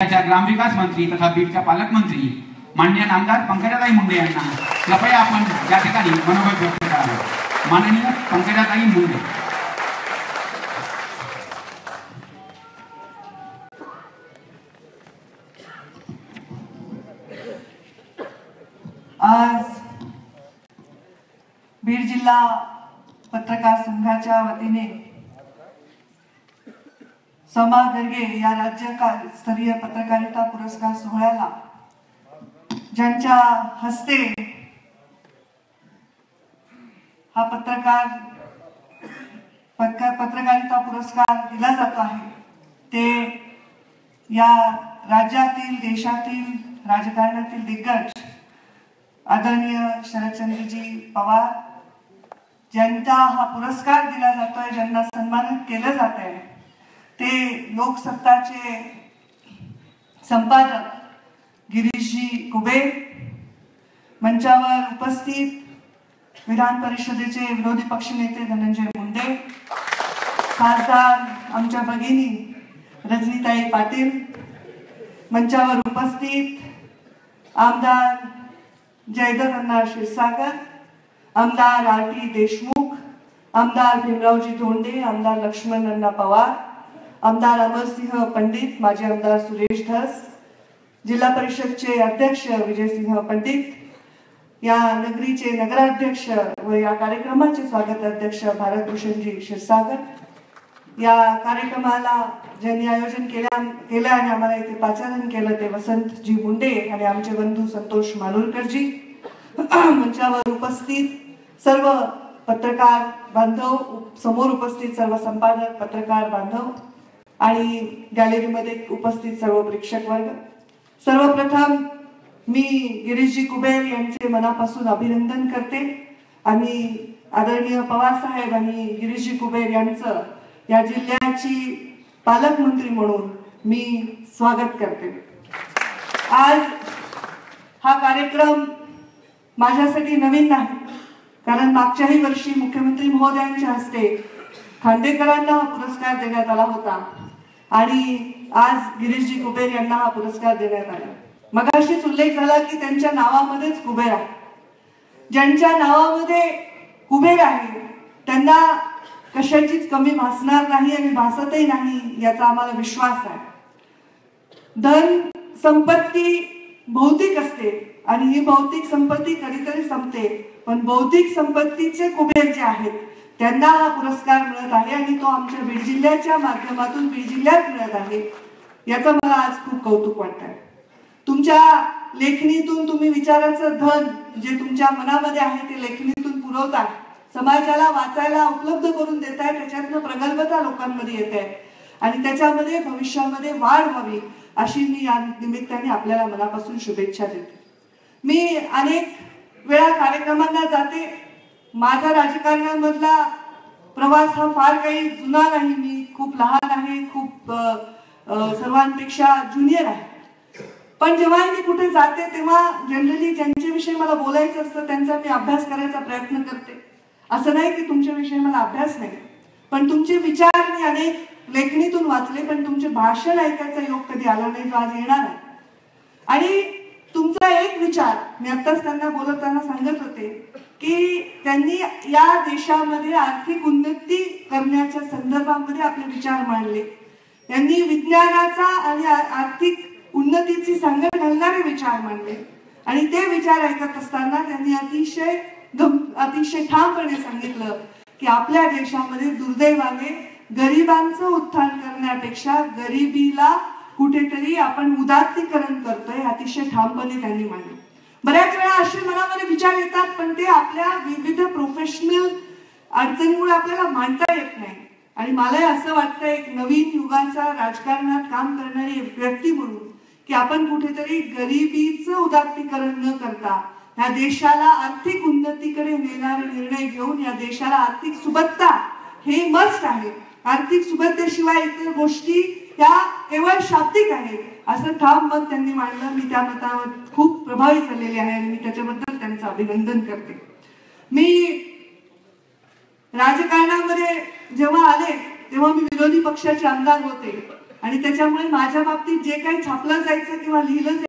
ग्रामविकास मंत्री तथा बीडच्या पालकमंत्री माननीय नामदार पंकजाताई मुंडे यांना कृपया आपण या ठिकाणी मनोगत व्यक्त करावे। माननीय पंकजाताई मुंडे। आज बीड जिल्हा पत्रकार संघाच्या वतीने समा गर्गे या राज्यस्तरीय पत्रकारिता पुरस्कार सोहळ्याला ज्यांच्या हस्ते हा पत्रकारिता पुरस्कार दिला जातो आहे ते या राज्यातील देशातील राजकारणातील दिग्गज आदरणीय शरदचंद्रजी पवार ज्यांचा हा पुरस्कार दिला जातोय, ज्यांना सन्मानित केलं जात आहे ते लोकसत्ताचे संपादक गिरीशजी कुबेर, मंचावर उपस्थित विधान परिषदेचे विरोधी पक्षनेते धनंजय मुंडे, खासदार आमच्या भगिनी रजनीताई पाटील, मंचावर उपस्थित आमदार जयदत्त क्षीरसागर, आमदार आर.टी. देशमुख, आमदार भीमरावजी धोंडे, आमदार लक्ष्मण पवार, आमदार अमरसिंह पंडित, माजी आमदार सुरेश धस, जिल्हा परिषदचे अध्यक्ष विजयसिंह पंडित, या नगरीचे नगराध्यक्ष व या कार्यक्रमाचे स्वागत अध्यक्ष भारतभूषणजी क्षीरसागर, या कार्यक्रमाला ज्यांनी आयोजन केलं आणि आम्हाला इथे पाचारण केलं ते वसंतजी मुंडे आणि आमचे बंधू संतोष मालुरकरजी, मंचावर उपस्थित सर्व पत्रकार बांधव, समोर उपस्थित सर्व संपादक पत्रकार बांधव आणि गॅलरीमध्ये उपस्थित सर्व प्रेक्षक वर्ग, सर्वप्रथम मी गिरीशजी कुबेर यांचे मनापासून अभिनंदन करते आणि आदरणीय पवार साहेब आणि गिरीशजी कुबेर यांचं या जिल्ह्याची पालकमंत्री म्हणून मी स्वागत करते। आज हा कार्यक्रम माझ्यासाठी नवीन नाही, कारण मागच्याही वर्षी मुख्यमंत्री महोदयांच्या हस्ते खांडेकरांना हा पुरस्कार देण्यात आला होता आणि आज गिरीशजी कुबेर यांना हा पुरस्कार देण्यात आला। मगाशीच उल्लेख झाला की त्यांच्या नावामध्येच कुबेर आहे, ज्यांच्या नावामध्ये कुबेर आहे त्यांना कशाचीच कमी भासणार नाही आणि भासतही नाही याचा आम्हाला विश्वास आहे। धन संपत्ती भौतिक असते आणि ही भौतिक संपत्ती कधीतरी संपते, पण बौद्धिक संपत्तीचे कुबेर जे आहेत त्यांना हा पुरस्कार मिळत आहे आणि तो आमच्या बीड जिल्ह्याच्या माध्यमातून बीड जिल्ह्यात मिळत आहे, याचं मला आज खूप कौतुक वाटतंय। तुमच्या लेखणीतून तुम्ही विचाराचं धन जे तुमच्या मनामध्ये आहे ते लेखणीतून पुरवताय, समाजाला वाचायला उपलब्ध करून देताय, त्याच्यातनं प्रगल्भता लोकांमध्ये येत आहे आणि त्याच्यामध्ये भविष्यामध्ये वाढ व्हावी अशी मी या निमित्ताने आपल्याला मनापासून शुभेच्छा देते। मी अनेक वेळा कार्यक्रमांना जाते, माझा राजकारणामधला प्रवास हा फार काही जुना नाही, मी खूप लहान आहे, खूप सर्वांपेक्षा ज्युनियर आहे, पण जेव्हा मी कुठे जाते तेव्हा जनरली ज्यांच्याविषयी मला बोलायचं असतं त्यांचा मी अभ्यास करायचा प्रयत्न करते। असं नाही की तुमच्याविषयी मला अभ्यास नाही, पण तुमचे विचार मी अनेक लेखणीतून वाचले, पण तुमचे भाषण ऐकायचा योग कधी आला नाही, जो आज येणार आहे। आणि तुमचा एक विचार मी आत्ताच त्यांना बोलताना सांगत होते की त्यांनी या देशामध्ये आर्थिक उन्नती करण्याच्या संदर्भामध्ये आपले विचार मांडले, त्यांनी विज्ञानाचा आणि आर्थिक उन्नतीची सांगड घालणारे विचार मांडले आणि ते विचार ऐकत असताना त्यांनी अतिशय ठामपणे सांगितलं की आपल्या देशामध्ये दुर्दैवाने गरिबांचं उत्थान करण्यापेक्षा गरिबीला कुठेतरी आपण उदात्तीकरण करतोय, अतिशय ठामपणे त्यांनी मांडलं। बऱ्याच वेळा असे मनामध्ये विचार येतात, पण ते आपल्या विविध प्रोफेशनल अडचणीमुळे आपल्याला मांडता येत नाही आणि मला असं वाटतं एक नवीन युगाचा राजकारणात काम करणारी व्यक्ती म्हणून की आपण कुठेतरी गरिबीचं उदात्तीकरण न करता या देशाला आर्थिक उन्नतीकडे नेणारे निर्णय घेऊन या देशाला आर्थिक सुबत्ता हे मस्ट आहे, आर्थिक सुबत्तेशिवाय इतर गोष्टी त्या केवळ शाब्दिक आहेत असं ठाम मत त्यांनी मांडलं। मी त्या मतावर खूप प्रभावित झालेले आहे आणि मी त्याच्याबद्दल त्यांचं अभिनंदन करते। मी राजकारणामध्ये जेव्हा आले तेव्हा मी विरोधी पक्षाचे आमदार होते आणि त्याच्यामुळे माझ्या बाबतीत जे काही छापलं जायचं किंवा लिहिलं जायचं